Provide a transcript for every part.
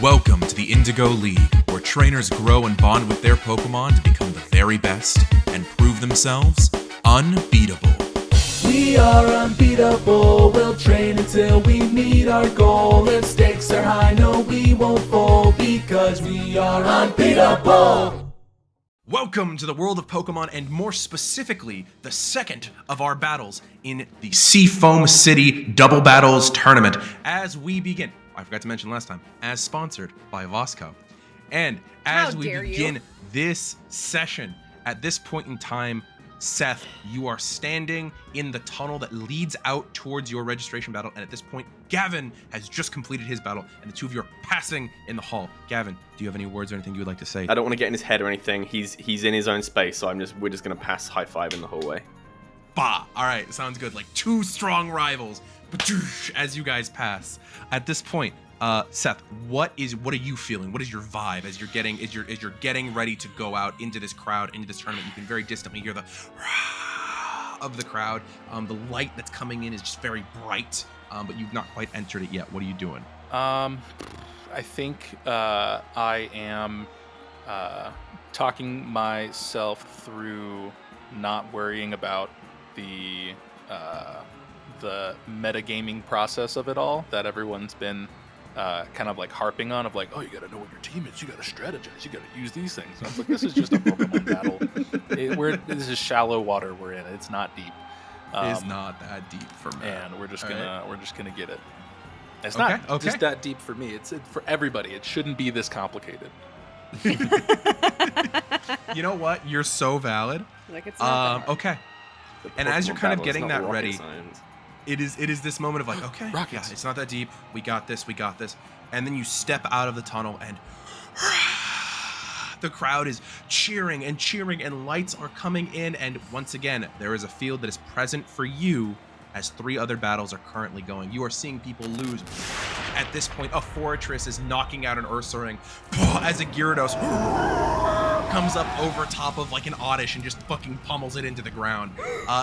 Welcome to the Indigo League, where trainers grow and bond with their Pokemon to become the very best and prove themselves unbeatable. We are unbeatable, we'll train until we meet our goal. If stakes are high, no, we won't fall, because we are unbeatable. Welcome to the world of Pokemon, and more specifically, the second of our battles in the Seafoam City Double Battles Tournament. As we begin, I forgot to mention last time, as sponsored by Vosco. And as we begin this session, at this point in time, Seth, you are standing in the tunnel that leads out towards your registration battle, and at this point, Gavin has just completed his battle, and the two of you are passing in the hall. Gavin, do you have any words or anything you would like to say? I don't want to get in his head or anything. He's in his own space, so we're just gonna pass high five in the hallway. Bah! All right, sounds good. Like two strong rivals, as you guys pass. At this point, Seth, what are you feeling? What is your vibe as you're getting ready to go out into this crowd, into this tournament? You can very distantly hear the of the crowd. The light that's coming in is just very bright, but you've not quite entered it yet. What are you doing? I think I am talking myself through not worrying about the metagaming process of it all that everyone's been kind of like harping on, of like, oh, you gotta know what your team is, you gotta strategize, you gotta use these things. And I was like, this is just a Pokemon battle. This is shallow water we're in. It's not deep. It's not that deep for me. And we're just gonna get it. It's Okay, not okay. just that deep for me. It's for everybody. It shouldn't be this complicated. You know what? You're so valid. Like it's not Okay. And as you're kind of getting that ready, Science. it is this moment of like, okay, Rockets. yeah, it's not that deep. We got this. And then you step out of the tunnel, and the crowd is cheering, and lights are coming in. And once again, there is a field that is present for you as three other battles are currently going. You are seeing people lose. At this point, a Fortress is knocking out an Ursaring as a Gyarados comes up over top of like an Oddish and just fucking pummels it into the ground.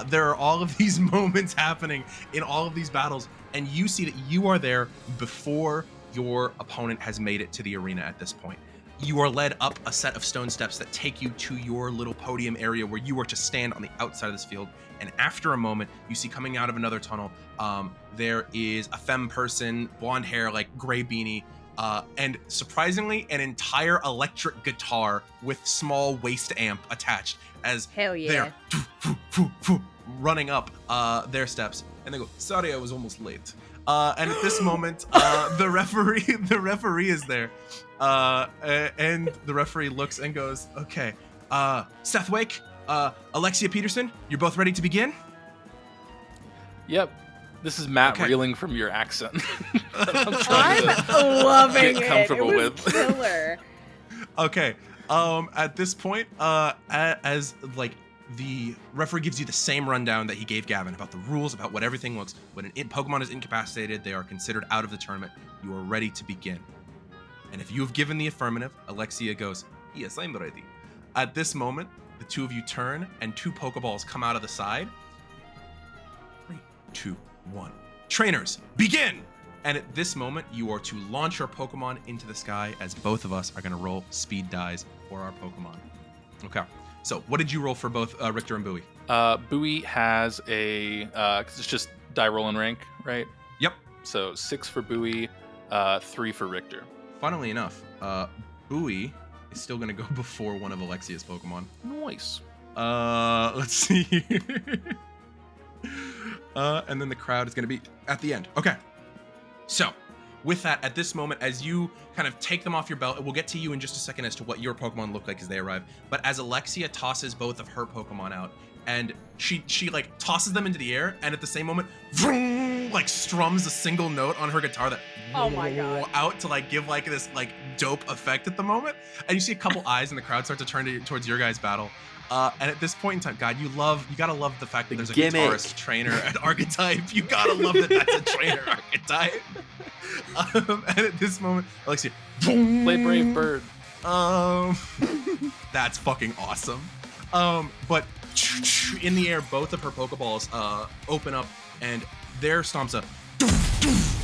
There are all of these moments happening in all of these battles, and you see that you are there before your opponent has made it to the arena at this point. You are led up a set of stone steps that take you to your little podium area where you are to stand on the outside of this field. And after a moment, you see coming out of another tunnel, there is a femme person, blonde hair, like gray beanie, and surprisingly, an entire electric guitar with small waist amp attached as Hell yeah. they're running up their steps. And they go, sorry, I was almost late. And at this moment, the referee is there. And the referee looks and goes, okay, Seth Wake, Alexia Peterson, you're both ready to begin? Yep. This is Matt Okay. reeling from your accent. I'm loving get it. comfortable It was with. killer. Okay. At this point, as like the referee gives you the same rundown that he gave Gavin about the rules, about what everything looks. When an Pokemon is incapacitated, they are considered out of the tournament. You are ready to begin. And if you have given the affirmative, Alexia goes, yes, I'm ready. At this moment, the two of you turn, and two Pokeballs come out of the side. 3, 2, 1. Trainers, begin! And at this moment, you are to launch your Pokemon into the sky, as both of us are going to roll speed dice for our Pokemon. Okay. So, what did you roll for both Richter and Bowie? Bowie has a, because it's just die roll and rank, right? Yep. So 6 for Bowie, 3 for Richter. Funnily enough, Bowie is still going to go before one of Alexia's Pokemon. Nice. Let's see here. And then the crowd is going to be at the end. Okay. So, with that, at this moment, as you kind of take them off your belt, we'll get to you in just a second as to what your Pokemon look like as they arrive. But as Alexia tosses both of her Pokemon out, and she like tosses them into the air, and at the same moment, vroom, like strums a single note on her guitar that Oh my God. out to like give like this like dope effect at the moment. And you see a couple eyes, and the crowd starts to turn towards your guys' battle. And at this point in time, God, you gotta love the fact that there's a gimmick. guitarist trainer archetype. You gotta love that that's a trainer archetype. And at this moment, Alexia, boom, Play Brave Bird. that's fucking awesome. But in the air, both of her Pokeballs open up, and there stomps a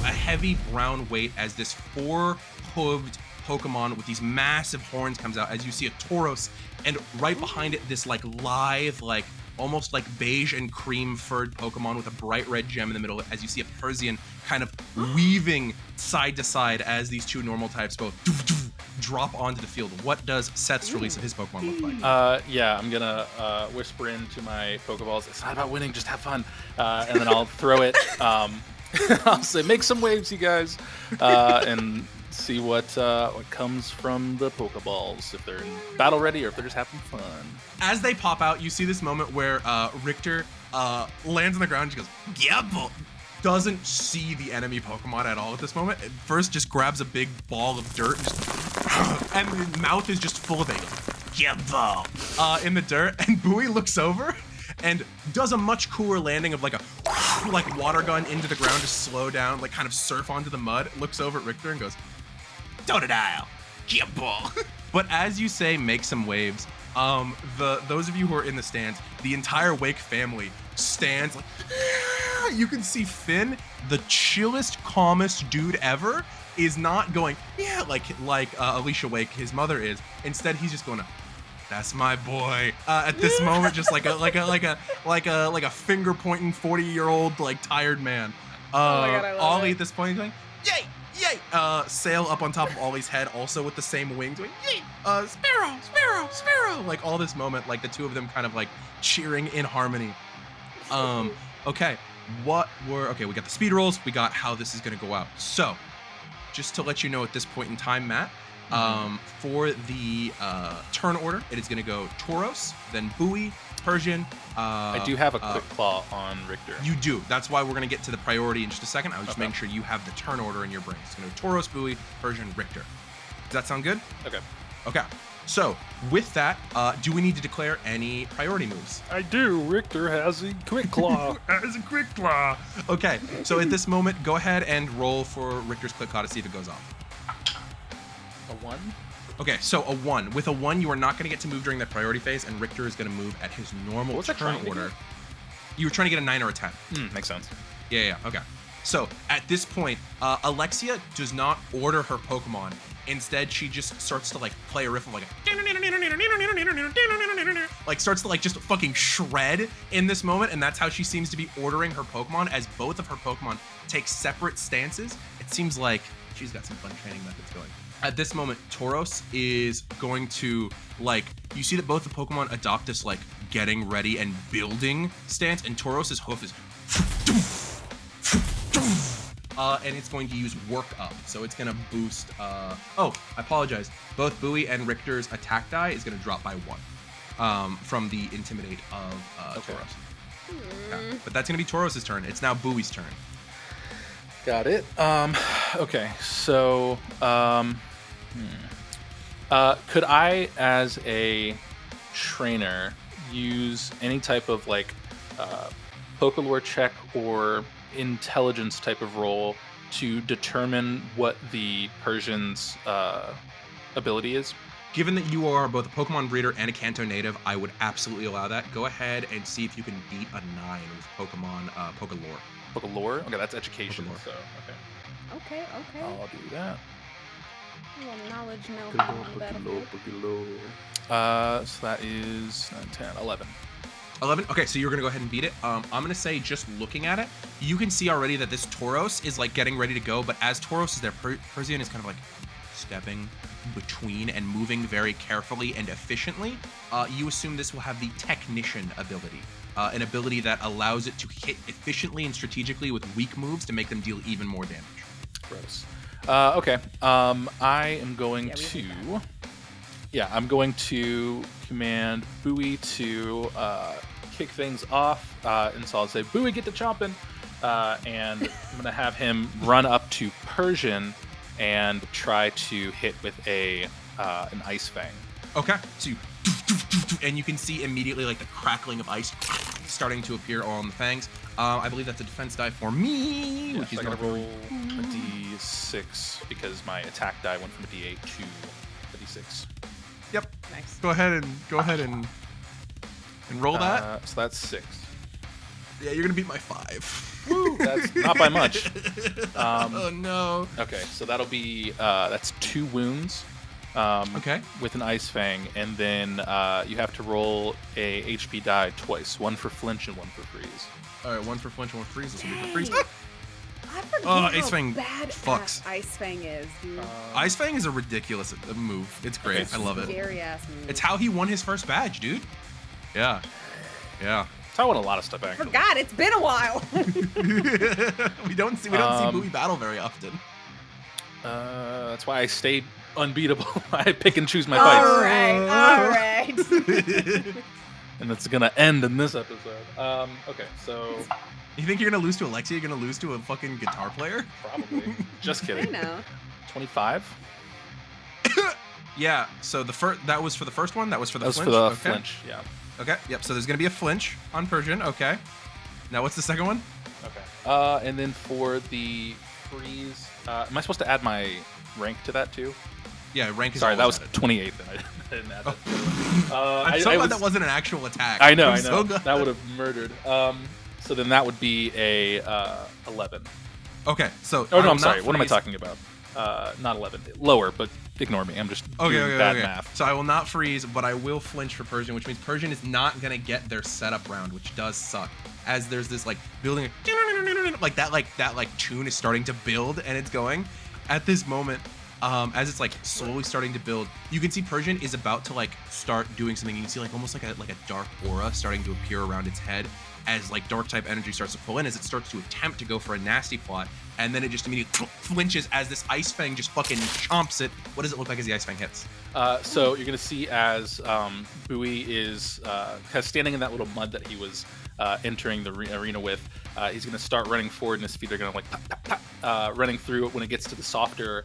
heavy brown weight as this 4 hooved Pokemon with these massive horns comes out as you see a Tauros, and right behind it this like lithe, like almost like beige and cream furred Pokemon with a bright red gem in the middle, as you see a Persian kind of weaving side to side as these two normal types both drop onto the field. What does Seth's release of his Pokemon look like? Yeah, I'm gonna whisper into my Pokeballs, it's not about winning, just have fun. And then I'll throw it. I'll say, make some waves, you guys, and see what comes from the Pokeballs, if they're in battle ready or if they're just having fun. As they pop out, you see this moment where Richter lands on the ground. She goes, yeah, but doesn't see the enemy Pokemon at all at this moment. At first, just grabs a big ball of dirt and his mouth is just full of it. Yeah, ball. In the dirt, and Bowie looks over and does a much cooler landing of like a water gun into the ground to slow down, like kind of surf onto the mud. Looks over at Richter and goes, Totodile, yeah, ball. But as you say, make some waves. Those of you who are in the stands, the entire Wake family stands like, you can see Finn, the chillest, calmest dude ever, is not going, yeah, like Alicia Wake, his mother is. Instead, he's just going, that's my boy. At this moment, just like a finger pointing 40-year-old like tired man. Oh my God, I love Ollie it. at this point is going, yay, yay. Sail up on top of Ollie's head, also with the same wings, going, yay. Sparrow, Sparrow, Sparrow. Like all this moment, like the two of them kind of like cheering in harmony. Okay, we got the speed rolls, we got how this is gonna go out. So, just to let you know at this point in time, Matt, for the turn order, it is gonna go Tauros, then Bowie, Persian. I do have a quick claw on Richter. You do. That's why we're gonna get to the priority in just a second. I was just making sure you have the turn order in your brain. It's gonna go Tauros, Bowie, Persian, Richter. Does that sound good? Okay. Okay. So with that, do we need to declare any priority moves? I do. Richter has a quick claw. As a quick claw. Okay. So at this moment, go ahead and roll for Richter's quick claw to see if it goes off. A 1? Okay, so a 1. With a 1, you are not going to get to move during that priority phase, and Richter is going to move at his normal What was I turn trying to order. get? You were trying to get a 9 or a 10. Makes sense. Yeah, okay. So at this point, Alexia does not order her Pokemon. Instead, she just starts to like play a riff of like starts to like just fucking shred in this moment, and that's how she seems to be ordering her Pokemon, as both of her Pokemon take separate stances. It seems like she's got some fun training methods going. At this moment, Tauros is going to, like, you see that both the Pokemon adopt this, like, getting ready and building stance, and Tauros's hoof is and it's going to use work up, so it's going to boost, I apologize. Both Bowie and Richter's attack die is going to drop by 1 from the Intimidate of Tauros. Yeah. But that's going to be Tauros's turn. It's now Bowie's turn. Got it. Okay, so could I, as a trainer, use any type of like Pokelore check or intelligence type of roll to determine what the Persian's ability is? Given that you are both a Pokemon breeder and a Kanto native, I would absolutely allow that. Go ahead and see if you can beat a 9 with Pokemon Pokelore. Pokelore? Okay, that's education. Pokelore. So okay, Okay. I'll do that. A little knowledge know-how on the battlefield. So that is 9, 10, 11. 11? Okay, so you're going to go ahead and beat it. I'm going to say, just looking at it, you can see already that this Tauros is like getting ready to go, but as Tauros is there, Persian is kind of like stepping between and moving very carefully and efficiently. You assume this will have the Technician ability, an ability that allows it to hit efficiently and strategically with weak moves to make them deal even more damage. Gross. Okay. I am going I'm going to command Bowie to kick things off, and so I'll say, Bowie, get to chomping, and I'm going to have him run up to Persian and try to hit with an Ice Fang. Okay, so you can see immediately like the crackling of ice starting to appear on the fangs. I believe that's a defense die for me, which is going going to roll a d6 because my attack die went from a d8 to a d6. Yep. Nice. Go ahead and roll that. So that's 6. Yeah, you're gonna beat my 5. Woo, that's not by much. Oh no. Okay, so that'll be that's 2 wounds. Okay. With an Ice Fang, and then you have to roll a HP die twice, 1 for flinch and 1 for freeze. All right, 1 for flinch, 1 for freeze. This will be for Dang. freeze. I forget Oh, how Ice Fang bad fucks. Ice Fang is, dude. Ice Fang is a ridiculous move. It's great. It's I love it. Scary ass move. It's how he won his first badge, dude. Yeah. Yeah. So I won a lot of stuff actually. Forgot, it's been a while. we don't see Bowie battle very often. That's why I stayed unbeatable. I pick and choose my All fights, right. and it's gonna end in this episode. Okay, so You think you're gonna lose to Alexia? You're gonna lose to a fucking guitar player? probably. Just I kidding. know. 25. Yeah. So that was for the first one. That was for the That was flinch. for the Okay. flinch. Yeah. Okay. Yep. So there's gonna be a flinch on Persian. Okay. Now what's the second one? Okay. And then for the freeze, am I supposed to add my rank to that too? Yeah. Rank is. Sorry, that always was added. 28. Then I didn't add that. I'm so glad that wasn't an actual attack. I know. I'm I know. so glad. That would have murdered. So then that would be a 11. Okay. So. Oh I no, will I'm sorry. not What am I freeze- talking about? Not 11. Lower, but ignore me. I'm just Okay, doing okay, bad okay. math. So I will not freeze, but I will flinch for Persian, which means Persian is not gonna get their setup round, which does suck. As there's this like building, like that tune is starting to build and it's going. At this moment, as it's like slowly starting to build, you can see Persian is about to like start doing something. You can see like almost like a dark aura starting to appear around its head as like dark type energy starts to pull in, as it starts to attempt to go for a nasty plot, and then it just immediately flinches as this Ice Fang just fucking chomps it. What does it look like as the Ice Fang hits? So you're gonna see as Bowie is kind of standing in that little mud that he was entering the arena with. He's gonna start running forward, and his feet are gonna like pop, pop, pop, running through it. When it gets to the softer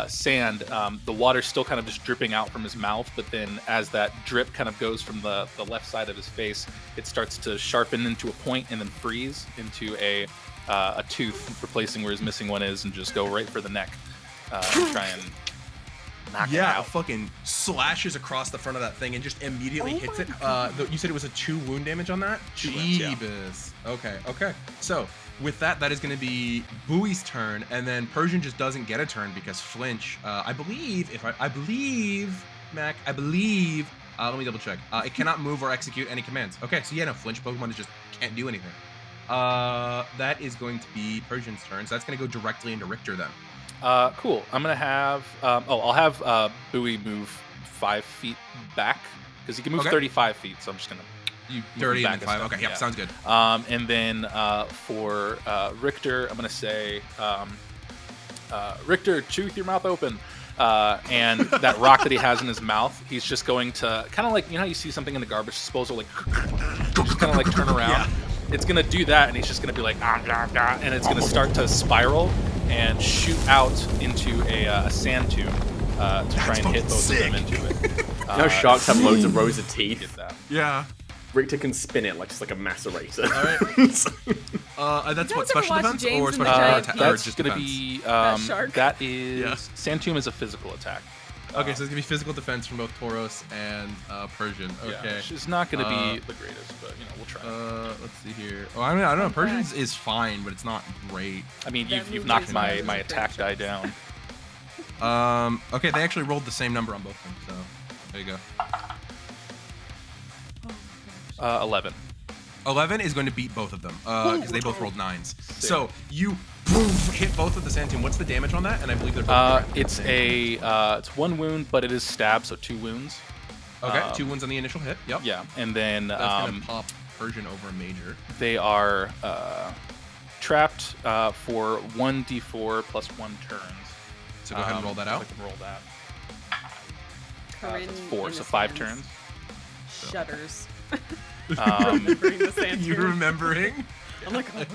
sand, the water's still kind of just dripping out from his mouth. But then, as that drip kind of goes from the left side of his face, it starts to sharpen into a point and then freeze into a tooth, replacing where his missing one is, and just go right for the neck and try and knock it Yeah, out. fucking slashes across the front of that thing and just immediately Oh hits my it. You said it was a 2 wound damage on that? 2 wounds, yeah. Jeebus. Okay. So with that is going to be Bowie's turn, and then Persian just doesn't get a turn because flinch. I believe, Mac. Let me double check. It cannot move or execute any commands. Okay, so yeah, no, flinch Pokemon just can't do anything. That is going to be Persian's turn, so that's going to go directly into Richter then. Cool. I'm gonna have. I'll have Bowie move 5 feet back because he can move Okay. 35 feet. So I'm just gonna. You Move 30 back and a 5. step, Okay, yeah, yeah. sounds good. And then for Richter, I'm gonna say, Richter, chew with your mouth open. And that rock that he has in his mouth, he's just going to kind of like, you know how you see something in the garbage disposal, like just kind of like turn around. Yeah. It's gonna do that, and he's just gonna be like, and it's gonna start to spiral and shoot out into a sand tune to try and hit both of them into it. You know, sharks have loads of rows of teeth. Get that. Yeah. Richter can spin it like just like a macerator. All right. That's what, guys ever special watch defense James or and the special Giant attack? Peach? Or That's just gonna defense? be shark? that is Yeah. Sand Tomb is a physical attack. Okay, so it's gonna be physical defense from both Tauros and Persian. Yeah, Okay. which is not gonna be the greatest, but you know we'll try. Let's see here. Oh, I mean, I don't know. Fun Persian's fact. is fine, but it's not great. I mean, that you've movie knocked is my one of those attack die franchises. down. Okay, they actually rolled the same number on both of them, so there you go. 11. 11 is going to beat both of them because they both rolled 9s. So you poof, hit both with the sand tomb. What's the damage on that? And I believe they're both direct. It's it's 1 wound, but it is stab, so 2 wounds. Okay, 2 wounds on the initial hit. Yep. Yeah, and then That's gonna pop Persian over a major. they are trapped for 1d4 plus 1 turns. So go ahead and roll that out. I can roll that. Corinne That's 4, in so the 5 stands turns. Shudders. Um, Remembering the sand You turn. remembering? I'm like, oh,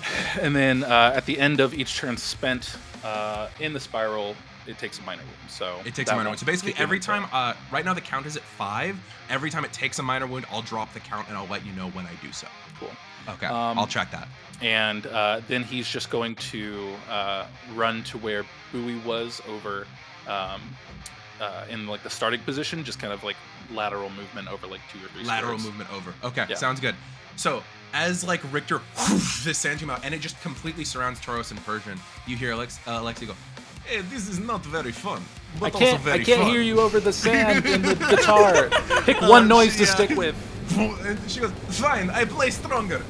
and then at the end of each turn spent in the spiral, it takes a minor wound. So It takes that a minor won't wound. So basically, begin every until- time, right now the count is at 5. Every time it takes a minor wound, I'll drop the count and I'll let you know when I do so. Cool. Okay, I'll check that. And then he's just going to run to where Bowie was over in like the starting position, just kind of like lateral movement over like 2 or 3 Lateral squares. movement over. Okay, Yeah. sounds good. So as like Richter this sand tomb out, and it just completely surrounds Tauros and Persian. You hear Alexia go, "Hey, this is not very fun, but also very I can't fun." hear you over the sand in the guitar. Pick one noise to stick with. And she goes, "Fine, I play stronger."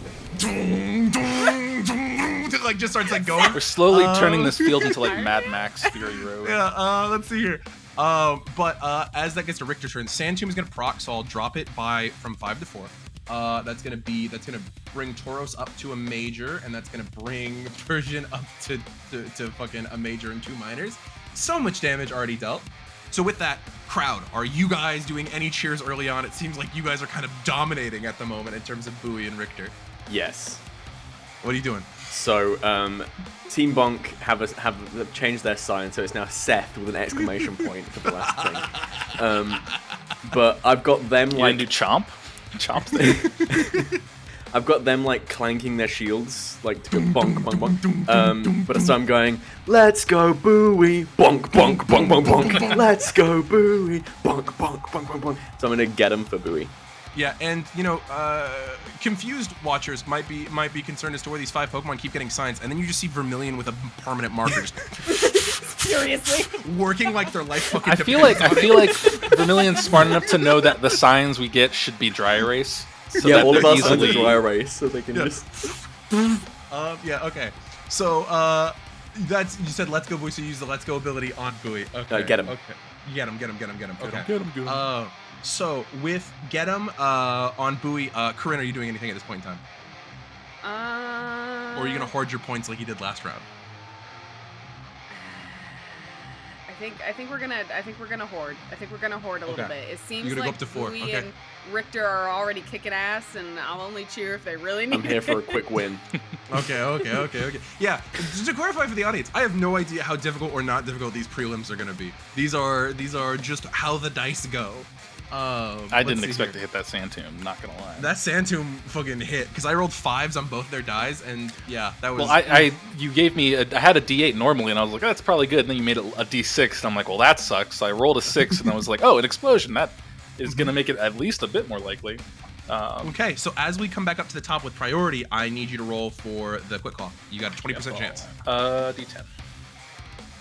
Like just starts like going. We're slowly turning this field into like Mad Max Fury Road. Yeah, let's see here. But as that gets to Richter's turn, Sand Tomb is gonna proc, so I'll drop it from 5 to 4. That's gonna bring Tauros up to a major, and that's gonna bring Persian up to fucking a major and 2 minors. So much damage already dealt. So with that, crowd, are you guys doing any cheers early on? It seems like you guys are kind of dominating at the moment in terms of Bowie and Richter. Yes. What are you doing? So, Team Bonk have changed their sign, so it's now Seth with an exclamation point for the last thing. But I've got them You like didn't do Chomp? Chomp thing? I've got them like clanking their shields, like to go bonk, bonk, bonk. But so I'm going, let's go Bowie, bonk, bonk, bonk, bonk, bonk. Let's go Bowie, bonk, bonk, bonk, bonk, bonk. So I'm gonna get them for Bowie. Yeah, and confused watchers might be concerned as to where these 5 Pokemon keep getting signs, and then you just see Vermilion with a permanent marker just Seriously. working like their life fucking. I feel like Vermilion's smart enough to know that the signs we get should be dry erase. So Yeah, that all of they're us are the easily dry erase, so they can Yeah. just. Yeah, okay. So that's you said let's go Bowie, so you use the let's go ability on Bowie. Okay. Get him. Okay. Get him. Okay. Get him. So with get him on Bowie, Coryne, are you doing anything at this point in time? Or are you gonna hoard your points like you did last round? I think we're gonna hoard. I think we're gonna hoard a little Okay. bit. It seems You're gonna go like up to 4, Bowie okay. and Richter are already kicking ass, and I'll only cheer if they really need I'm here for a quick win. Okay. Yeah, just to clarify for the audience, I have no idea how difficult or not difficult these prelims are gonna be. These are just how the dice go. I didn't expect to hit that sand tomb, not gonna lie. That Sand Tomb fucking hit because I rolled 5s on both their dies, and yeah, that was. Well, you gave me I had a D8 normally, and I was like, oh, that's probably good. And then you made it a D6, and I'm like, well, that sucks. So I rolled a 6, and I was like, oh, an explosion. That is gonna make it at least a bit more likely. Okay, so as we come back up to the top with priority, I need you to roll for the quick call. You got a 20% chance. D10.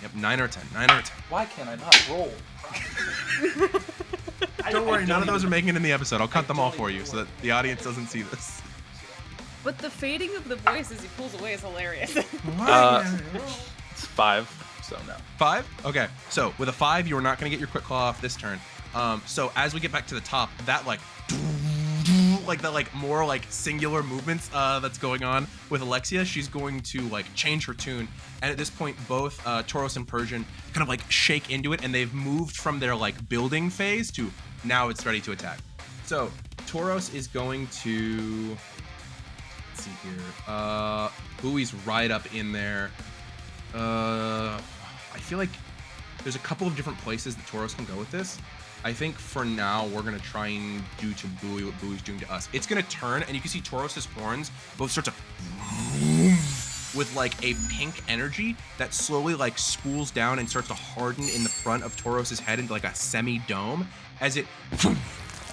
Yep, 9 or 10. 9 or 10. Why can't I not roll? Don't worry, none of those are making it in the episode. I'll cut them all for you so that the audience doesn't see this. But the fading of the voice as he pulls away is hilarious. It's 5, so no. 5? Okay, so with a 5, you are not going to get your quick claw off this turn. So as we get back to the top, that more like singular movements that's going on with Alexia, she's going to like change her tune, and at this point both Tauros and Persian kind of like shake into it, and they've moved from their like building phase to now it's ready to attack. So Tauros is going to, let's see here, Bowie's right up in there. I feel like there's a couple of different places that Tauros can go with this. I think for now, we're going to try and do to Bowie what Bowie's doing to us. It's going to turn, and you can see Tauros' horns both start to with like a pink energy that slowly like spools down and starts to harden in the front of Tauros' head into like a semi-dome as it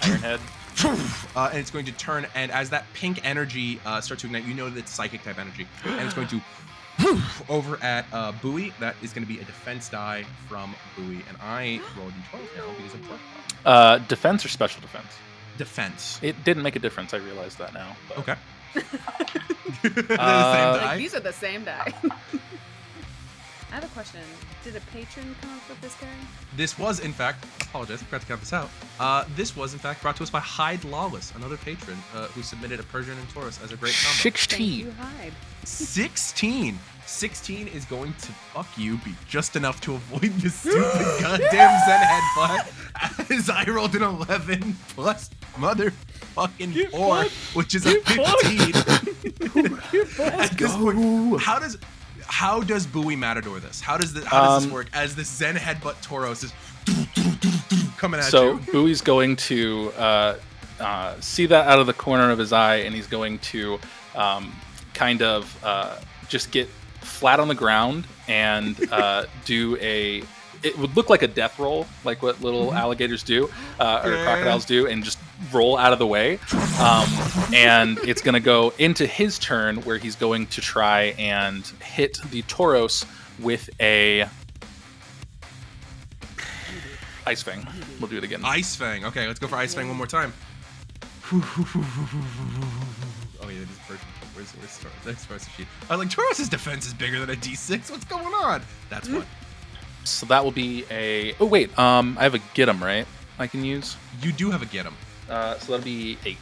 Ironhead. and it's going to turn, and as that pink energy starts to ignite, you know that it's psychic type energy, and it's going to over at Bowie. That is going to be a defense die from Bowie, and I rolled d12 now because of 12. Defense or special defense? Defense. It didn't make a difference. I realize that now. But. Okay. They're the same die. Like, these are the same die. I have a question. Did a patron come up with this guy? This was, in fact, apologize, I forgot to count this out. This was, in fact, brought to us by Hyde Lawless, another patron who submitted a Persian and Taurus as a great combo. 16. Thank you, Hyde. 16. 16 is going to fuck you, be just enough to avoid this stupid goddamn Zen headbutt. As I rolled an 11 plus motherfucking 4, which is a 15. At this point, how does Bowie Matador this? How does this work? As this Zen headbutt Tauros is coming at you. So Bowie's going to see that out of the corner of his eye, and he's going to kind of just get flat on the ground and do a it would look like a death roll, like what little alligators do or crocodiles do, and just roll out of the way. And it's going to go into his turn, where he's going to try and hit the Tauros with a Ice Fang. We'll do it again. Ice Fang. Okay, let's go for Ice Fang one more time. Oh yeah, this person. Where's the sheet? I was like, Tauros' defense is bigger than a D6. What's going on? That's what. So that will be a. Oh wait, I have a get 'em, right? I can use. You do have a get 'em. So that'll be 8.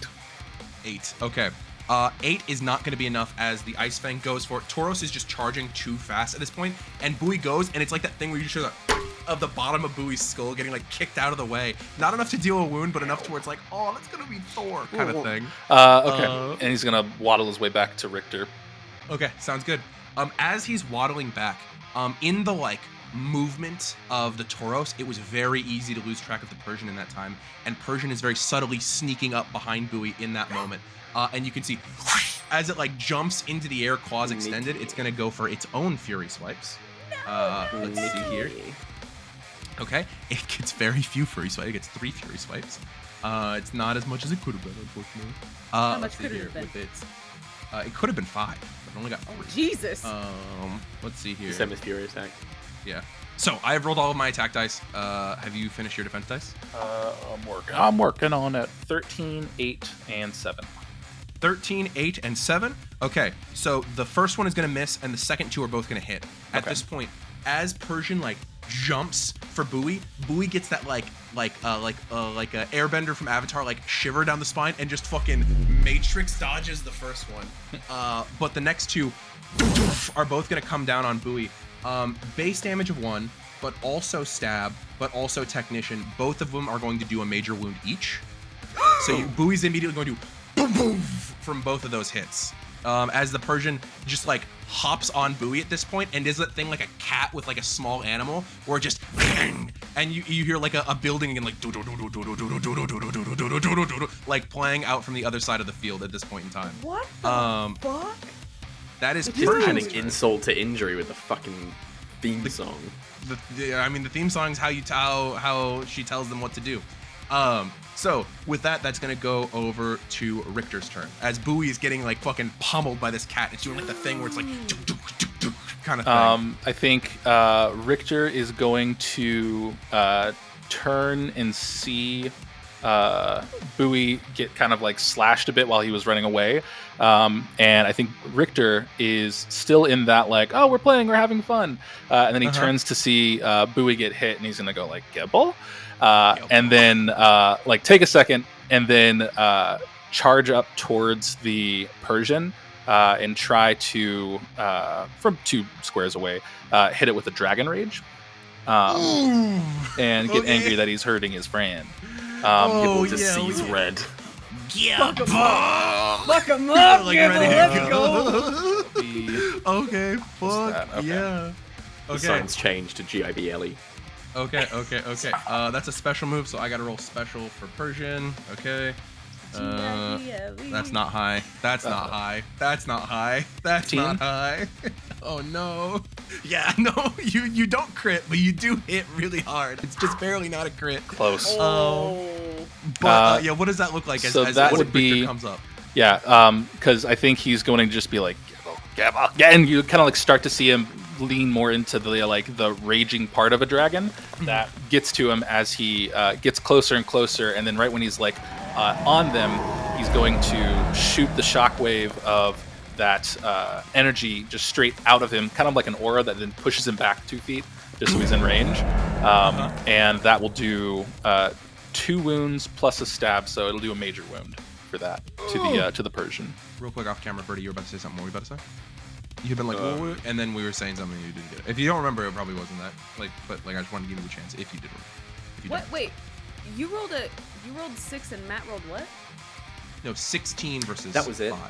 8. Okay. 8 is not going to be enough as the Ice Fang goes for it. Tauros is just charging too fast at this point, and Bowie goes, and it's like that thing where you just hear of the bottom of Bowie's skull getting like kicked out of the way. Not enough to deal a wound, but enough to where it's like, oh, that's going to be Thor kind of thing. Okay. And he's going to waddle his way back to Richter. Okay, sounds good. As he's waddling back, in the like movement of the Tauros, it was very easy to lose track of the Persian in that time, and Persian is very subtly sneaking up behind Bowie in that moment. And you can see as it like jumps into the air, claws extended, it's gonna go for its own Fury Swipes. Let's see here. Okay, it gets very few Fury Swipes. It gets 3 Fury Swipes. It's not as much as it could have been, unfortunately. How much could it have been? It could have been 5, but it only got 3. Oh, Jesus. Let's see here. Same as Fury Attack. Yeah. So I've rolled all of my attack dice. Have you finished your defense dice? I'm working on it. 13, 8, and 7. 13, 8, and 7. Okay, so the first one is going to miss, and the second 2 are both going to hit. At this point, as Persian like jumps for Bowie, Bowie gets that like a airbender from Avatar like shiver down the spine and just fucking Matrix dodges the first one. But the next 2 are both going to come down on Bowie. Base damage of 1, but also stab, but also technician. Both of them are going to do a major wound each. So Bowie's immediately going to boom boom from both of those hits. As the Persian just like hops on Bowie at this point and does that thing like a cat with like a small animal, where it just and you hear like a building and like like playing out from the other side of the field at this point in time. What the fuck? That is Just adding insult to injury with the fucking theme song. I mean, the theme song is how you tell how she tells them what to do. So with that, that's gonna go over to Richter's turn as Bowie is getting like fucking pummeled by this cat. It's doing like the thing where it's like kind of thing. I think Richter is going to turn and see Bowie get kind of like slashed a bit while he was running away. And I think Richter is still in that like, oh, we're playing, we're having fun. And then he turns to see Bowie get hit, and he's gonna go like, Gibble? And then like take a second and then charge up towards the Persian and try to from 2 squares away hit it with a Dragon Rage and get angry that he's hurting his friend. Gibble just sees red. Fuck him up, Like Gibble, ready to let's go. Okay, fuck Okay. yeah. The Okay. signs change to GIBLE. Okay. That's a special move, so I gotta roll special for Persian. Okay. That's not high. That's not high. That's not high. That's 15? not high. Oh no. Yeah, no, you don't crit, but you do hit really hard. It's just barely not a crit. Close. But yeah, what does that look like as, so as, that as would Richter be- comes up? Yeah, because I think he's going to just be like, Gibble. Yeah, and you kind of like start to see him lean more into the like the raging part of a dragon that gets to him as he gets closer and closer, and then right when he's like on them, he's going to shoot the shockwave of that energy just straight out of him, kind of like an aura that then pushes him back 2 feet, just so he's in range. And that will do 2 wounds plus a stab, so it'll do a major wound for that to the Persian. Real quick off camera, Burrty, you were about to say something. What were you about to say? You had been like, "Whoa," and then we were saying something and you didn't get it. If you don't remember, it probably wasn't that. Like, but like I just wanted to give you a chance if you did. If you What? don't. Wait, you rolled 6 and Matt rolled what? No, 16 versus That was it. 5.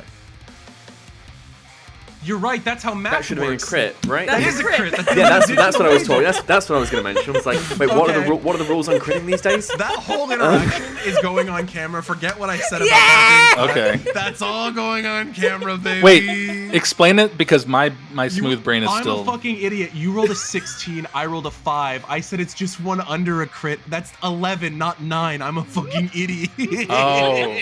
You're right. That's how math That should have been a works. crit, right? That's That is a crit. Yeah, that's what I was talking. That's what I was going to mention. I was like, wait, what Okay. are the rules on critting these days? That whole interaction is going on camera. Forget what I said about that being Okay. cut. That's all going on camera, baby. Wait, explain it because my smooth brain is I'm still. a fucking idiot. You rolled a 16. I rolled a 5. I said it's just one under a crit. That's 11, not 9. I'm a fucking idiot. Oh,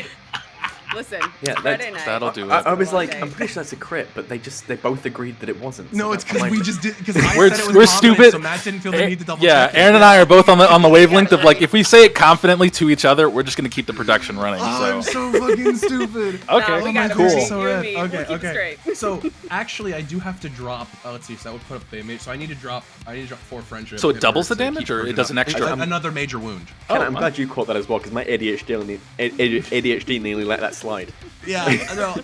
Listen, Yeah, Friday night. that'll do it. I was Long like, day. I'm pretty sure that's a crit, but they both agreed that it wasn't. No, so it's I'm because like, we just did. Because I We're- said it was we're confident, stupid. So Matt didn't feel the need to double yeah. check it. Aaron and I are both on the wavelength of like, if we say it confidently to each other, we're just gonna keep the production running. I'm So so fucking stupid. okay, we my got it. goodness, cool. it's so You and rad. me. Okay, We'll keep it okay. straight. So actually, I do have to drop. Let's see. So that would put up the image. So I need to drop 4 friendship. So it in doubles order the to damage, keep or it Burrty does an up. extra? Another major wound. Kenna, Oh, I'm wow. glad you caught that as well because my ADHD nearly let that slide. Yeah, no,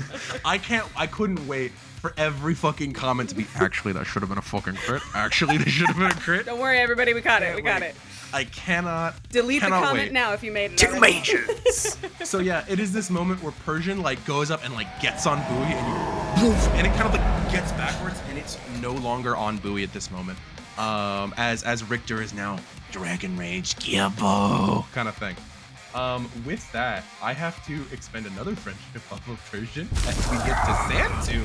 I couldn't wait for every fucking comment to be. Actually, that should have been a fucking crit. Actually, that should have been a crit. Don't worry, everybody. We caught it. We got it. I cannot. Delete the cannot comment wait. now if you made it. Two already. majors. So yeah, it is this moment where Persian like goes up and like gets on Bowie and you, poof, and it kind of like gets backwards and it's no longer on Bowie at this moment. As Richter is now Dragon Rage Gibbo kind of thing. With that, I have to expend another friendship off of Persian as we get to Santu.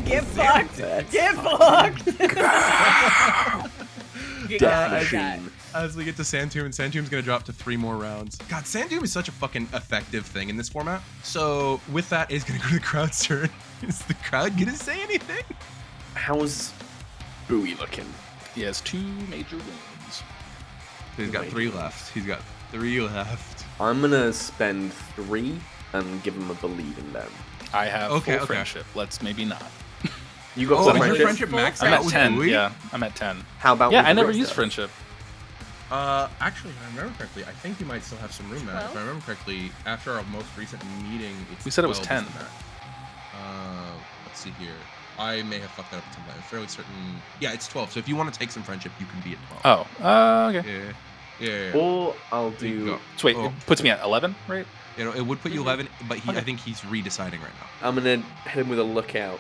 Get fucked. Get fucked. Get got, Uh, get got. As we get to Santoom, and Santoom's gonna drop to 3 more rounds. God, Santoom is such a fucking effective thing in this format. So with that, is gonna go to the crowd's turn. Is the crowd gonna say anything? How's Bowie looking? He has 2 major wounds. He's got 3 left. He's got 3 left. I'm gonna spend 3 and give him a believe in them. I have Okay, full okay. friendship. Let's maybe not. You got Oh, full is your friendship? friendship maxed I'm out at with 10. Bowie? Yeah, I'm at 10. How about Yeah, with I the never rest used of friendship. Actually, if I remember correctly, I think you might still have some room, Matt. If I 12? remember correctly, after our most recent meeting, it's We said it was 12, 10. isn't it? Let's see here. I may have fucked that up at some point. I'm fairly certain. Yeah, it's 12. So if you want to take some friendship, you can be at 12. Oh, okay. Yeah. Yeah. that? Or I'll There you do. go. So wait, Oh. it puts me at 11, right? It would put you 11, but Okay. I think he's redeciding right now. I'm gonna hit him with a lookout.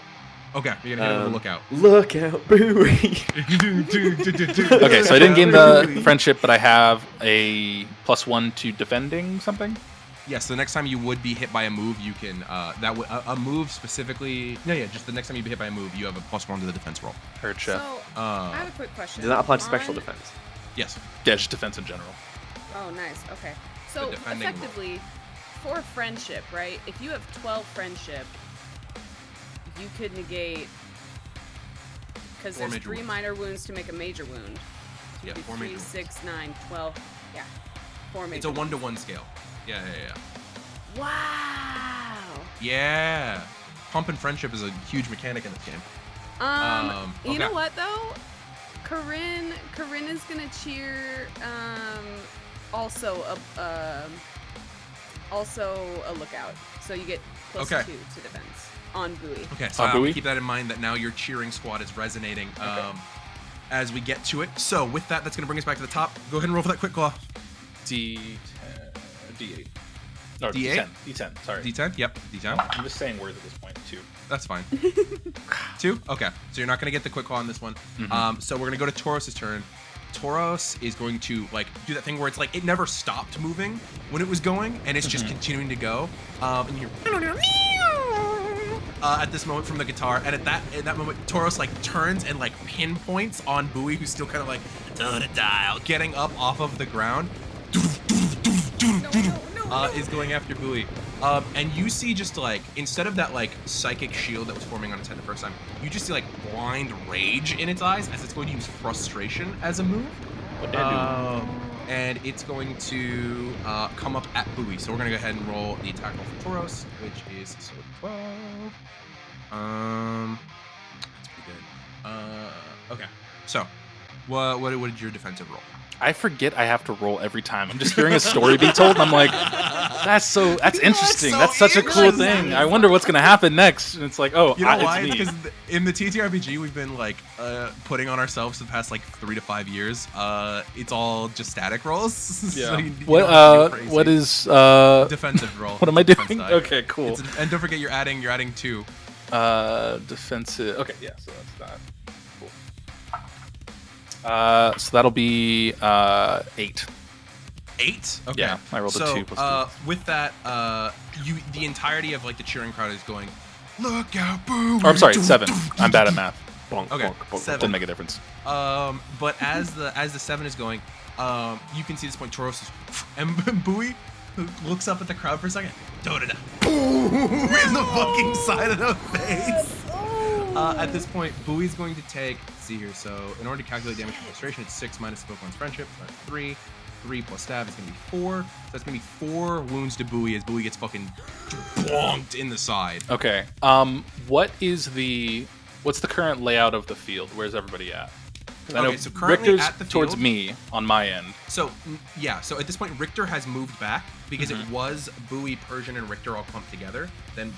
Okay, you're gonna hit him with a lookout. Look out, Bowie! Okay, so I didn't gain the friendship, but I have a +1 to defending something. Yes, the next time you would be hit by a move, you can a move specifically. No, yeah, just the next time you be hit by a move, you have a +1 to the defense roll. Heard So, chef. I have a quick question. Does that apply to special On- defense? Yes. Yeah, just defense in general. Oh, nice. Okay. So defending roll. effectively, for friendship, right? If you have 12 friendship, you could negate because 4 there's major 3 wounds. minor wounds to make a major wound. Yeah, It'd be 4 3, major wounds. 6, 9, 12. Yeah, 4 major. It's a wounds. 1-to-1 scale. Yeah. Wow. Yeah. Pump and friendship is a huge mechanic in this game. You know okay. what though? Coryne is gonna cheer. Also a lookout. So you get +2 Okay. to defense on Bowie. Okay, so On I'll Bowie? keep that in mind that now your cheering squad is resonating as we get to it. So with that, that's going to bring us back to the top. Go ahead and roll for that quick claw. D10, D8. Or D8? D10, sorry. D10? Yep, D10. I'm just saying words at this point, too. That's fine. 2? Okay, so you're not going to get the quick claw on this one. So we're going to go to Tauros' turn. Tauros is going to like do that thing where it's like it never stopped moving when it was going, and it's just continuing to go. And you're at this moment from the guitar, and at that moment, Tauros like turns and like pinpoints on Bowie, who's still kind of like dial, getting up off of the ground. Is going after Bowie. And you see just like, instead of that like psychic shield that was forming on its head the first time, you just see like blind rage in its eyes as it's going to use frustration as a move. What did I do? And it's going to come up at Bowie. So we're going to go ahead and roll the attack roll for Tauros, which is so 12. That's pretty good. Okay. So, what did your defensive roll? I forget I have to roll every time. I'm just hearing a story be told, and I'm like, that's interesting. so That's such a cool thing. I wonder what's gonna happen next. And it's like, oh, You know why? it's me. Because in the TTRPG, we've been like putting on ourselves the past like 3 to 5 years. It's all just static rolls. So you don't have to get What crazy. is defensive roll? what am I Defense doing? die. Okay, cool. And don't forget you're adding 2. Defensive. Okay, yeah. So that's not cool. So that'll be 8. 8? Okay. Yeah, I rolled a 2 plus 2. With that, the entirety of like the cheering crowd is going, look out, boo! Or I'm sorry, 7. I'm bad at math. Bonk, Okay, bonk, bonk, 7. Didn't make a difference. But as the 7 is going, you can see this point Tauros is, and Bowie looks up at the crowd for a second. Da-da-da. Boom! In the fucking side of the face. At this point, Bowie's going to take. Let's see here. So in order to calculate damage from frustration, it's 6 minus the Pokemon's friendship. So that's 3. 3 plus stab is going to be 4. So that's going to be 4 wounds to Bowie as Bowie gets fucking bonked in the side. Okay. What's the current layout of the field? Where's everybody at? I know So currently Richter's at the towards field, me on my end. So yeah, so at this point Richter has moved back because it was Bowie, Persian, and Richter all clumped together. Then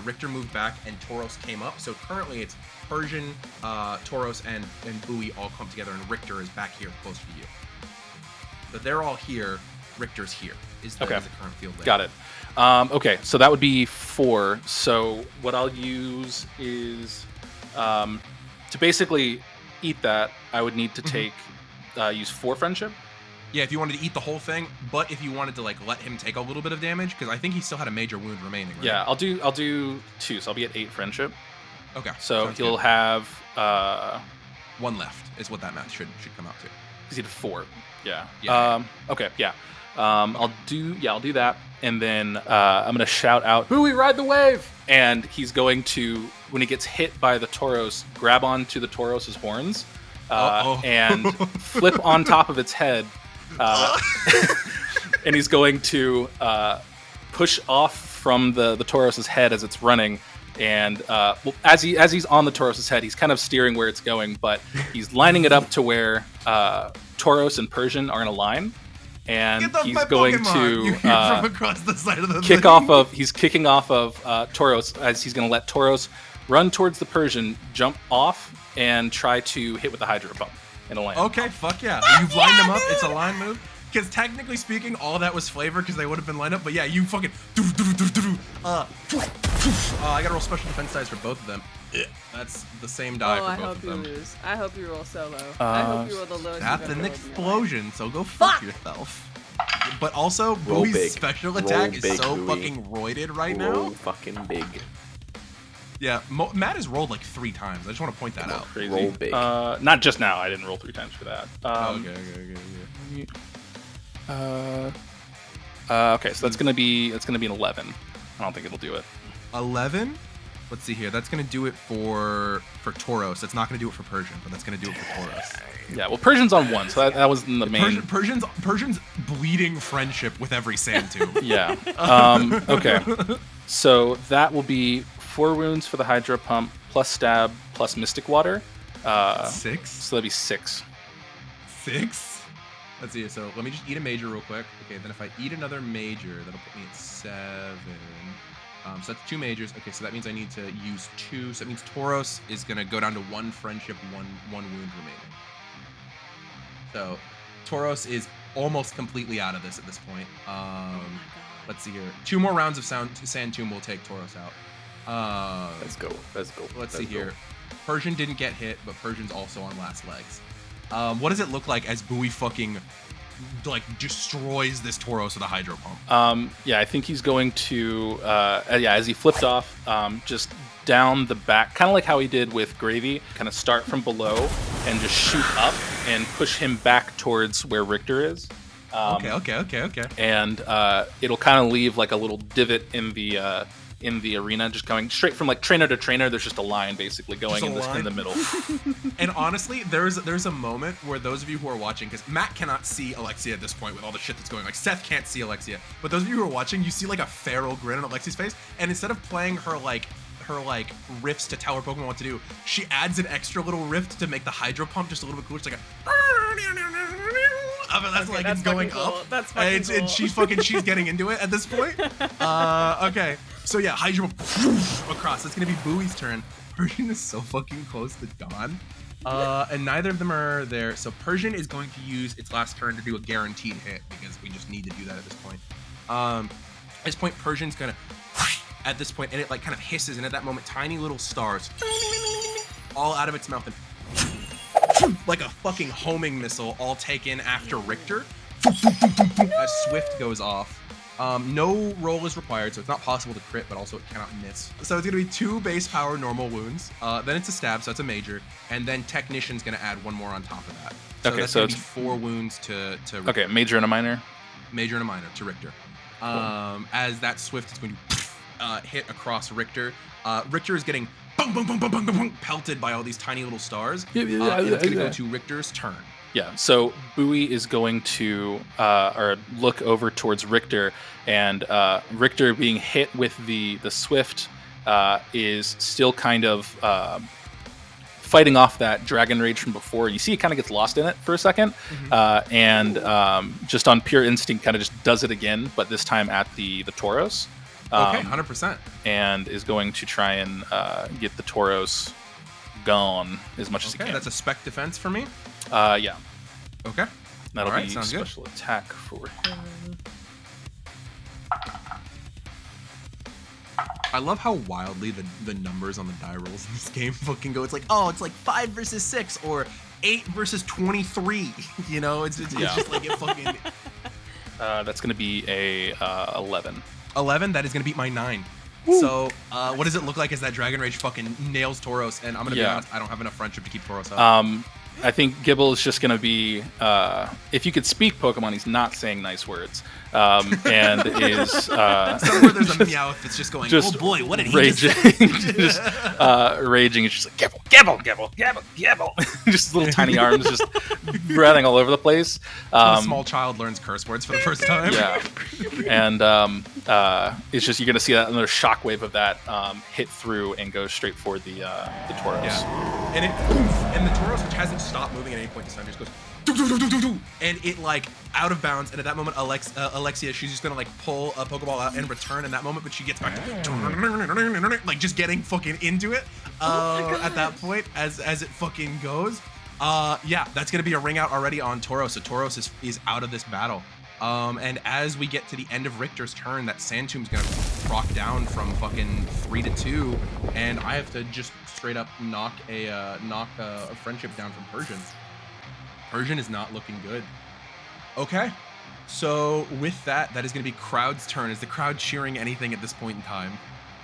Richter moved back and Tauros came up. So currently it's Persian, Tauros, and Bowie all clumped together, and Richter is back here close to you. So they're all here. Richter's here. Is the current field layout. Got it. Okay, so that would be 4. So what I'll use is to basically eat that. I would need to take use 4 friendship. Yeah, if you wanted to eat the whole thing, but if you wanted to like let him take a little bit of damage, because I think he still had a major wound remaining. Right? Yeah, I'll do 2. So I'll be at 8 friendship. Okay. So sounds he'll good. have 1 left is what that math should come out to. He's at 4. Yeah. Yeah. Okay. Yeah. I'll do that, and then I'm gonna shout out, "Bowie, ride the wave!" And he's going to, when he gets hit by the Tauros, grab onto the Tauros's horns, and flip on top of its head, and he's going to push off from the Tauros's head as it's running. And as he's on the Tauros's head, he's kind of steering where it's going, but he's lining it up to where Tauros and Persian are in a line, and he's going to from across the side of the he's kicking off of Tauros, as he's going to let Tauros run towards the Persian, jump off, and try to hit with the Hydro Pump in a lane. Okay, fuck yeah. You've lined them up. It's a line move. Because technically speaking, all that was flavor because they would have been lined up. But yeah, you fucking. I gotta roll special defense dice for both of them. That's the same die for both of them. Lose. I hope you roll solo. I hope you roll the lowest. That's an explosion, so go fuck yourself. But also, Bowie's special attack is so fucking roided right now. Fucking big. Yeah, Matt has rolled like 3 times. I just want to point that out. Crazy. Roll big. Not just now. I didn't roll 3 times for that. Okay. Okay, so that's gonna be an 11. I don't think it'll do it. 11. Let's see here. That's gonna do it for Tauros. That's not gonna do it for Persian, but that's gonna do it for Tauros. Yeah, well, Persian's on 1, so that was in the main. Persian's bleeding friendship with every sand tube. Yeah. Okay. So that will be 4 wounds for the Hydro Pump, plus stab, plus Mystic Water. 6. So that'd be 6. 6. Let's see. So let me just eat a major real quick. Okay, then if I eat another major, that'll put me at 7. So that's 2 majors. Okay, so that means I need to use 2. So that means Tauros is gonna go down to 1 friendship, one wound remaining. So Tauros is almost completely out of this at this point. Let's see here. 2 more rounds of Sand Tomb will take Tauros out. Let's go. Let's see here. Persian didn't get hit, but Persian's also on last legs. What does it look like as Bowie fucking like destroys this Tauros with a Hydro Pump? Yeah, I think he's going to as he flipped off, just down the back, kind of like how he did with Gravy, kind of start from below and just shoot up and push him back towards where Richter is. Okay. And it'll kind of leave like a little divot in the arena, just going straight from like trainer to trainer. There's just a line basically going in the middle. And honestly, there's a moment where those of you who are watching, because Matt cannot see Alexia at this point with all the shit that's going on. Like Seth can't see Alexia, but those of you who are watching, you see like a feral grin on Alexia's face, and instead of playing her riffs to tell her Pokemon what to do, she adds an extra little riff to make the Hydro Pump just a little bit cooler. It's like a it's going cool. up. That's fucking cool. And she's getting into it at this point. Okay. So yeah, Hydro across. It's gonna be Bowie's turn. Persian is so fucking close to gone. And neither of them are there. So Persian is going to use its last turn to do a guaranteed hit because we just need to do that at this point. At this point, Persian's gonna at this point, and it like kind of hisses, and at that moment, tiny little stars all out of its mouth, and like a fucking homing missile, all taken after Richter. As Swift goes off. No roll is required, so it's not possible to crit, but also it cannot miss. So it's gonna be 2 base power normal wounds. Then it's a stab, so that's a major, and then Technician's gonna add 1 more on top of that. So Okay, that's so gonna be it's 4 wounds to Richter. Okay, major and a minor. Major and a minor to Richter. As that Swift is going to hit across Richter. Richter is getting pelted by all these tiny little stars. And it's gonna go to Richter's turn. Yeah, so Bowie is going to or look over towards Richter, and Richter being hit with the Swift is still kind of fighting off that Dragon Rage from before. You see it kind of gets lost in it for a second, and just on pure instinct kind of just does it again, but this time at the Tauros. Okay, 100%. And is going to try and get the Tauros gone as much as he can. That's a spec defense for me. Yeah. Okay. That'll Alright, be sounds good. special attack for him. I love how wildly the numbers on the die rolls in this game fucking go. It's like, oh, it's like 5 versus 6 or 8 versus 23. You know, it's just like it fucking. That's going to be a 11. 11. That is gonna beat my 9. Woo. So, what does it look like as that Dragon Rage fucking nails Tauros? And I'm gonna be honest, I don't have enough friendship to keep Tauros up. I think Gibble is just going to be, if you could speak Pokemon, he's not saying nice words, and is somewhere there's a meow if it's just going. Just oh boy, what did he raging, just raging. It's just like Gibble, Gibble, Gibble, Gibble, Gibble. Just little tiny arms, just running all over the place. A small child learns curse words for the first time. Yeah, and it's just you're going to see that another shockwave of that hit through and go straight for the Tauros. Yeah, and the Tauros, which hasn't stopped moving at any point this time, just goes and it like out of bounds. And at that moment, Alexia, she's just gonna like pull a Pokeball out and return in that moment, but she gets back to like just getting fucking into it at that point as it fucking goes. Yeah, that's gonna be a ring out already on Tauros. So Tauros is out of this battle. And as we get to the end of Richter's turn, that Sand Tomb's gonna proc down from fucking 3 to 2, and I have to just straight up knock a friendship down from Persian. Persian is not looking good. Okay, so with that is gonna be crowd's turn. Is the crowd cheering anything at this point in time?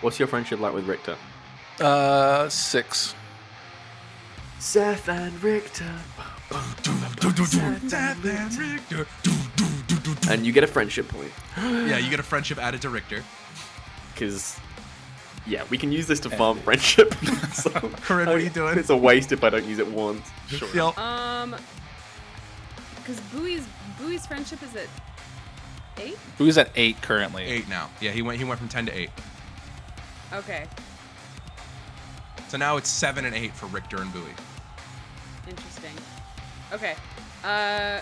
What's your friendship like with Richter? 6. Seth and Richter. And you get a friendship point. Yeah, you get a friendship added to Richter. Because, yeah, we can use this to farm friendship. So, Coryne, what are you doing? It's a waste if I don't use it once. Sure. Yep. Because Bowie's friendship is at 8? Who's at 8 currently? 8 now. Yeah, he went from 10 to 8. Okay, So now it's 7 and 8 for Richter and Bowie. interesting. Okay, I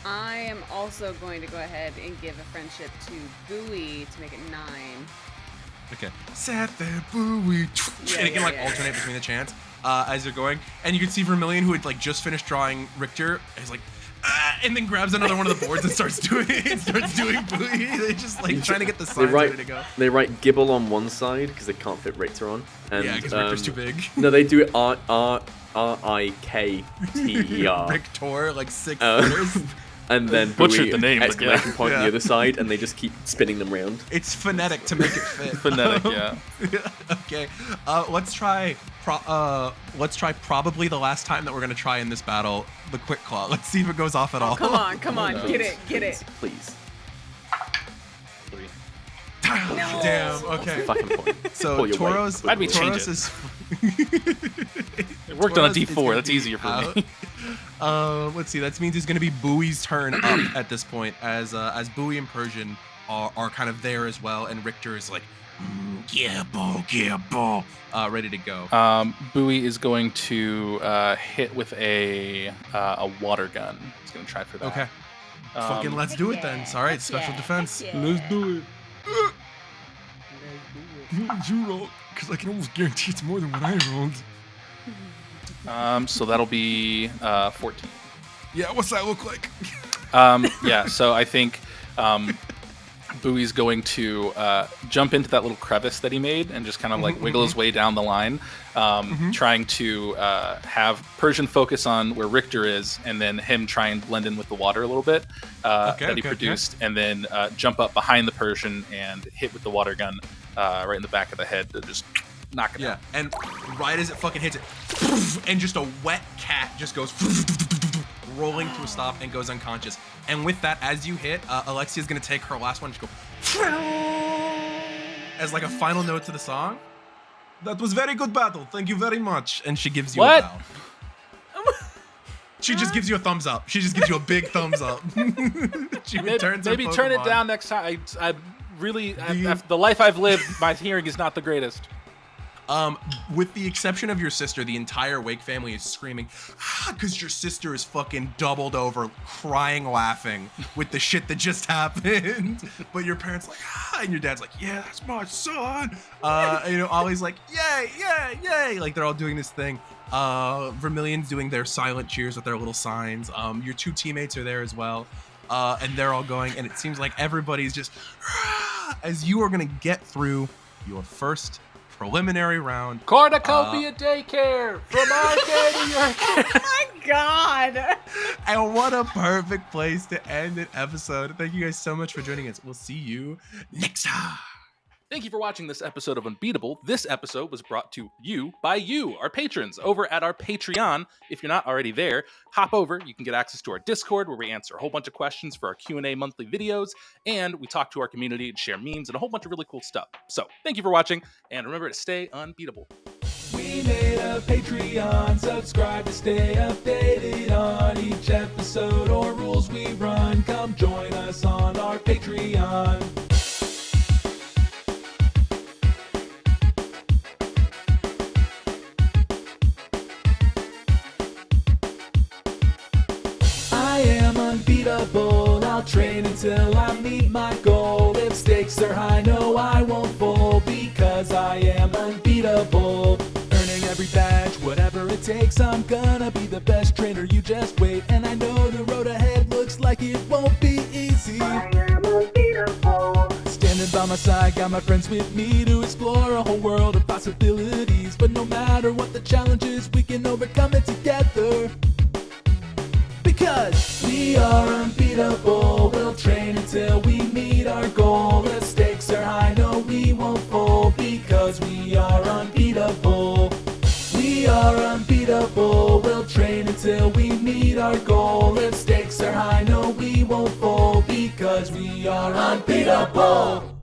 am also going to go ahead and give a friendship to Bowie to make it 9. Okay. Seth and Bowie. And it can like alternate between the chants as they're going. And you can see Vermilion, who had like just finished drawing Richter, is like, and then grabs another one of the boards and starts doing Bowie. They just like trying to get the signs ready to go. They write Gibble on one side because they can't fit Richter on. And, Yeah, because Richter's too big. No, they do it R-I-K-T-E-R. Richter, like 6 letters. And then Butchered Bowie, the name, but exclamation yeah. point on Yeah. the other side, and they just keep spinning them round. It's phonetic to make it fit. Phonetic, yeah. Okay. Let's try probably the last time that we're gonna try in this battle, the Quick Claw. Let's see if it goes off at all. Come on, get it. Please. 3. Damn. Okay. Fucking point. So Pull your weight. Tauros, Why'd we change Tauros it? is. It worked on a Tauros is D4. gonna That's be easier for out. me. Let's see. That means it's going to be Bowie's turn up at this point, as Bowie and Persian are kind of there as well, and Richter is like, yeah, ball, ready to go. Bowie is going to hit with a water gun. He's going to try for that. Okay. Fucking let's do it then. All right, special defense. Let's do it. You roll, because I can almost guarantee it's more than what I rolled. So that'll be 14. Yeah, what's that look like? Yeah, so I think Bowie's going to jump into that little crevice that he made and just kind of like wiggle his way down the line, trying to have Persian focus on where Richter is, and then him try and blend in with the water a little bit that he produced, and then jump up behind the Persian and hit with the water gun right in the back of the head to just knock it out. And right as it fucking hits it, and just a wet cat just goes rolling to a stop and goes unconscious. And with that, as you hit, Alexia's gonna take her last one and just go as like a final note to the song. That was very good battle. Thank you very much. And she gives you a bow. She just gives you a thumbs up. She just gives you a big thumbs up. She returns her maybe turn it Pokemon. down next time. I really, the life I've lived, my hearing is not the greatest. With the exception of your sister, the entire Wake family is screaming, because your sister is fucking doubled over, crying, laughing with the shit that just happened. But your parents like, and your dad's like, yeah, that's my son. You know, Ollie's like, yay, yay, yay. Like they're all doing this thing. Vermilion's doing their silent cheers with their little signs. Your two teammates are there as well. And they're all going, and it seems like everybody's just, as you are going to get through your first preliminary round. Cornucopia daycare from arcade to your Oh my god! And what a perfect place to end an episode. Thank you guys so much for joining us. We'll see you next time. Thank you for watching this episode of Unbeatable. This episode was brought to you by you, our patrons, over at our Patreon. If you're not already there, hop over. You can get access to our Discord, where we answer a whole bunch of questions for our Q&A monthly videos, and we talk to our community and share memes and a whole bunch of really cool stuff. So, thank you for watching, and remember to stay unbeatable. We made a Patreon, subscribe to stay updated on each episode or rules we run. Come join us on our Patreon. I am unbeatable, I'll train until I meet my goal. If stakes are high, no, I won't fold, because I am unbeatable. Earning every badge, whatever it takes, I'm gonna be the best trainer, you just wait. And I know the road ahead looks like it won't be easy. I am unbeatable. Standing by my side, got my friends with me to explore a whole world of possibilities. But no matter what the challenge is, we can overcome it together. Because we are unbeatable, we'll train until we meet our goal. If stakes are high, no, we won't fold, because we are unbeatable. We are unbeatable, we'll train until we meet our goal. If stakes are high, no, we won't fold, because we are unbeatable.